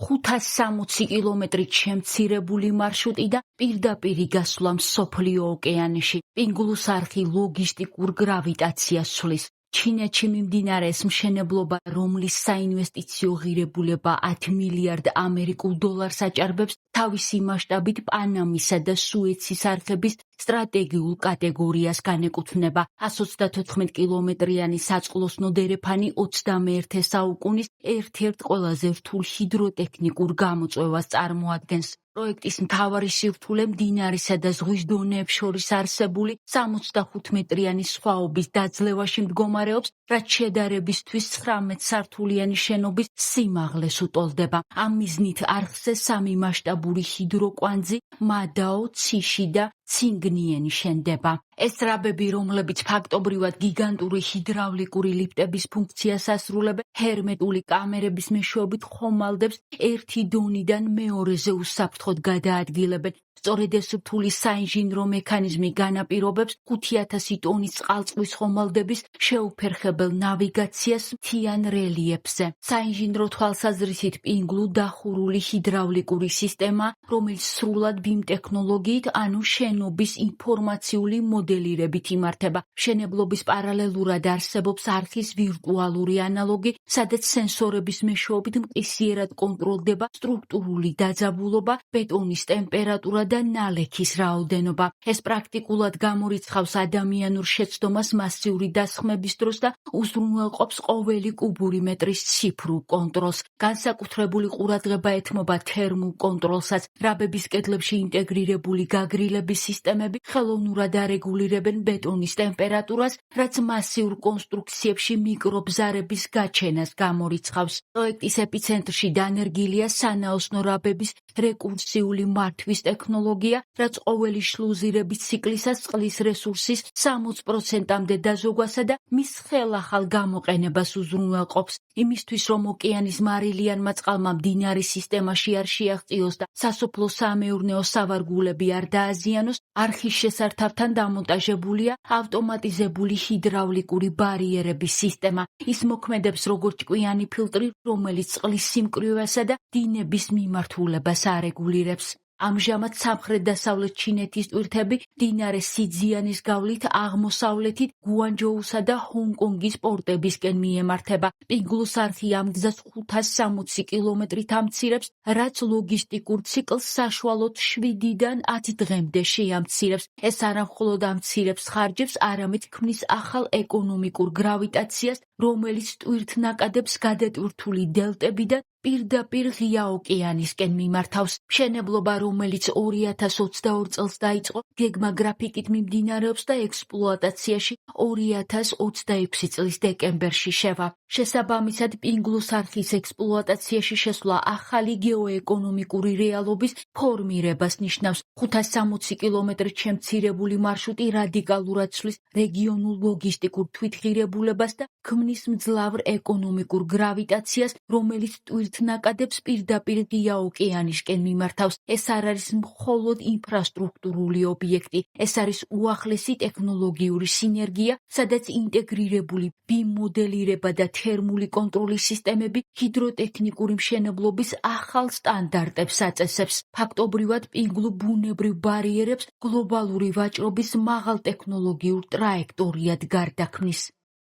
560 კილომეტრით შემცირებული მარშრუტი და პირდაპირი გასვლა მსოფლიო ოკეანეში. პინგლუს არხი ლოგისტიკურ გრავიტაციას ცვლის. ჩინეთში მიმდინარე ეს მშენებლობა, რომლის საინვესტიციო ღირებულება 10 მილიარდ ამერიკულ დოლარს აჭარბებს, თავისი მასშტაბით პანამისა და სუეცის არხების სტრატეგიულ კატეგორიას განეკუთვნება. 134 კილომეტრიანი საწყლოსნო დერეფანი 21 საუკუნის ერთ-ერთ ყველაზე რთულ ჰიდროტექნიკურ გამოწვევას წარმოადგენს. პროექტის მთავარი სირთულე მდინარისა და ზღვის დონეებს შორის არსებული 65 მეტრიანი სხვაობის დაძლევაში მდგომარეობს, რაც შედარებისთვის 19 სართულიანი შენობის სიმაღლეს უტოლდება. ამ მიზნით არხზე 3 მასშტაბური ჰიდროკვანძი მადაო, ციში და ცინგნიენი შენდება. ეს რაბები, რომლებიც ფაქტობრივად გიგანტური ჰიდრავლიკური ლიფტების ფუნქციას ასრულებენ, ჰერმეტული კამერების მეშვეობით ხომალდებს ერთი დონიდან მეორეზე უსაფრთხოდ გადაადგილებენ. სწორედ ეს რთული საინჟინრო მექანიზმი განაპირობებს 5000 ტონის წყალწვის ხომალდების შეუფერხებელ ნავიგაციას მთიან რელიეფზე. საინჟინრო თვალსაზრისით პინგლუ დახურული ჰიდრავლიკური სისტემა, რომელიც სრულად ბიმ ტექნოლოგიით, ანუ შენობის ინფორმაციული მოდელირებით იმართება. მშენებლობის პარალელურად არსებობს არხის ვირტუალური ანალოგი, სადაც სენსორების მეშვეობით მყისიერად კონტროლდება სტრუქტურული დაძაბულობა, ბეტონის ტემპერატურა და ნალექის რაოდენობა. ეს პრაქტიკულად გამორიცხავს ადამიანურ შეცდომას მასიური დასხმების დროს და უზრუნველყოფს ყოველი კუბური მეტრის ციფრულ კონტროლს. განსაკუთრებული ყურადღება ეთმობა თერმულ კონტროლსაც. რაბების კედლებში ინტეგრირებული გაგრილების სისტემები ხელოვნურად არეგულირებენ ბეტონის ტემპერატურას, რაც მასიურ კონსტრუქციებში მიკრობზარების გაჩენას გამორიცხავს. პროექტის ეპიცენტრში დანერგილია სანაოსნო რაბების რეკურსიული მართვის ტექნოლოგია, რაც ყოველი შლუზირების ციკლისას წყლის რესურსის 60%-მდე დაზოგვასა და მის ხელახალ გამოყენებას უზრუნველყოფს. იმისთვის, რომ ოკეანის მარილიანმა წყალმა მდინარის სისტემაში არ შეაღწიოს და სასოფლო-სამეურნეო სავარგულები არ დააზიანოს, არხის შესართავთან დამონტაჟებულია ავტომატიზებული ჰიდრავლიკური ბარიერების სისტემა. ის მოქმედებს როგორც ჭკვიანი ფილტრი, რომელიც წყლის სიმკვრივესა და დინების მიმართულებას არეგულირებს. ამჟამად სამხრეთ-დასავლეთ ჩინეთის ტვირთები მდინარე სიძიანის გავლით აღმოსავლეთით გუანჯოუსა და ჰონკონგის პორტებისკენ მიემართება. პინგლუს არხი ამ გზას 560 კილომეტრით ამცირებს, რაც ლოგისტიკურ ციკლს საშუალოდ 7-დან 10 დღემდე შეამცირებს. ეს არა მხოლოდ ამცირებს ხარჯებს, არამედ ქმნის ახალ ეკონომიკურ გრავიტაციას, რომელიც ტვირთნაკადებს გადატვირთული დელტებიდან პირდაპირ ღია ოკეანისკენ მიმართავს. მშენებლობა, რომელიც 2022 წელს დაიწყო, გეგმა გრაფიკით მიმდინარეობს და ექსპლუატაციაში 2026 წლის დეკემბერში შევა. შესაბამისად, პინგლუს არხის ექსპლუატაციაში შესვლა ახალი გეოეკონომიკური რეალობის ფორმირებას ნიშნავს. 560 კილომეტრით შემცირებული მარშრუტი რადიკალურად ცვლის რეგიონულ ლოგისტიკურ თვითღირებულებას და ქმნის მძლავრ ეკონომიკურ გრავიტაციას, რომელიც ტვირთნაკადებს პირდაპირ ღია ოკეანისკენ მიმართავს. ეს არ არის მხოლოდ ინფრასტრუქტურული ობიექტი, ეს არის უახლესი ტექნოლოგიური სინერგია, სადაც ინტეგრირებული ბიმ მოდელირება და თერმული კონტროლის სისტემები ჰიდროტექნიკური მშენებლობის ახალ სტანდარტებს აწესებს. ფაქტობრივად, პინგლუ ბუნებრივ ბარიერებს გლობალური ვაჭრობის მაღალტექნოლოგიურ ტრაექტორიად გარდაქმნის.